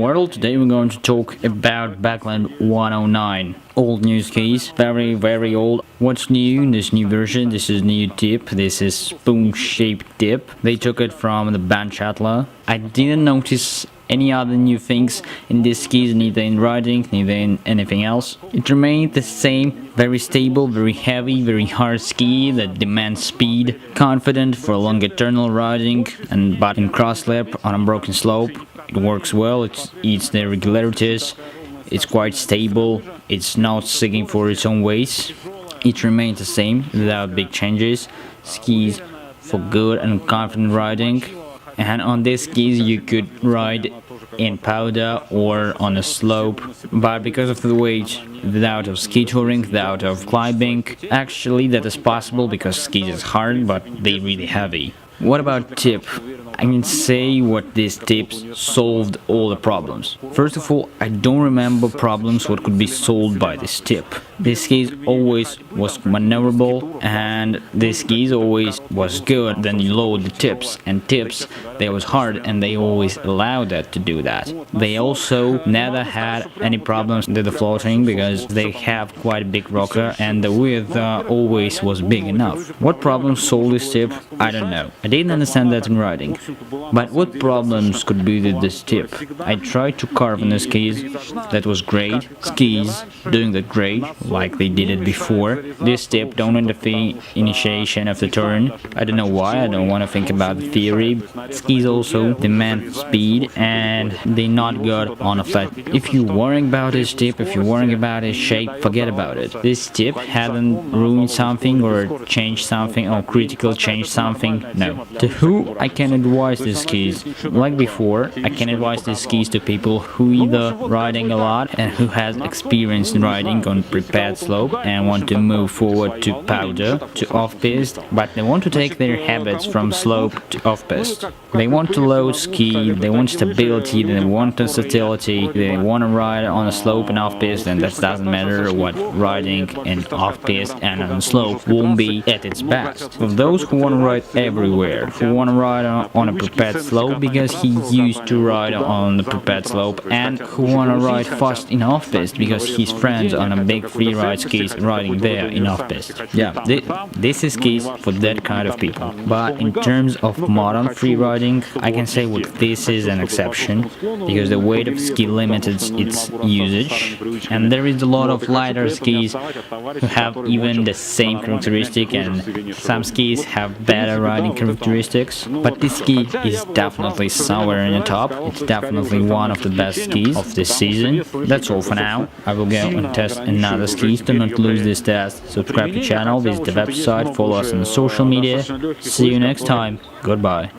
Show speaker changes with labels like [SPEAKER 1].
[SPEAKER 1] world. Today we're going to talk about Backland 109. Old new skis, very old. What's new in this new version? This is new tip. This is spoon-shaped tip. They took it from the band Chatla. I didn't notice any other new things in these skis, neither in riding, neither in anything else. It remained the same, very stable, very heavy, very hard ski that demands speed, confident for longer tunnel riding, but in cross-lap on a broken slope. It works well, it eats the irregularities, it's quite stable, it's not seeking for its own ways. It remains the same, without big changes. Skis for good and confident riding. And on these skis you could ride in powder or on a slope, but because of the weight, without of ski touring, without of climbing, actually that is possible because skis is hard but they really heavy. What about tip? I can say what these tips solved all the problems. First of all, I don't remember problems what could be solved by this tip. This skis always was maneuverable and this skis always was good. Then you load the tips, and tips they was hard and they always allowed that to do that. They also never had any problems with the floating because they have quite a big rocker and the width always was big enough. What problems solved this tip? I don't know. I didn't understand that in riding. But what problems could be with this tip? I tried to carve on the skis, that was great. Skis doing that great, like they did it before. This tip don't interfere initiation of the turn. I don't know why, I don't want to think about the theory. Skis also demand speed and they're not good on a flat. If you're worrying about this tip, if you're worrying about its shape, forget about it. This tip hadn't ruined something or changed something or critical changed something, no. To who I can advise these skis? Like before, I can advise these skis to people who either riding a lot and who has experience in riding on prepared slope and want to move forward to powder, to off-piste, but they want to take their habits from slope to off-piste. They want to load ski, they want stability, they want versatility, they want to ride on a slope and off-piste, and that doesn't matter what riding in off-piste and on slope won't be at its best. For those who want to ride everywhere, who want to ride on a prepared slope because he used to ride on the prepared slope, and who want to ride fast in off-piste because his friends on a big freeride skis riding there in off-piste. Yeah, this is skis for that kind of people. But in terms of modern freeriding, I can say what this is an exception because the weight of ski limits its usage, and there is a lot of lighter skis who have even the same characteristic, and some skis have better riding characteristics. But this ski is definitely somewhere in the top. It's definitely one of the best skis of this season. That's all for now. I will go and test another skis. Do not lose this test. Subscribe to the channel, visit the website, follow us on the social media. See you next time. Goodbye.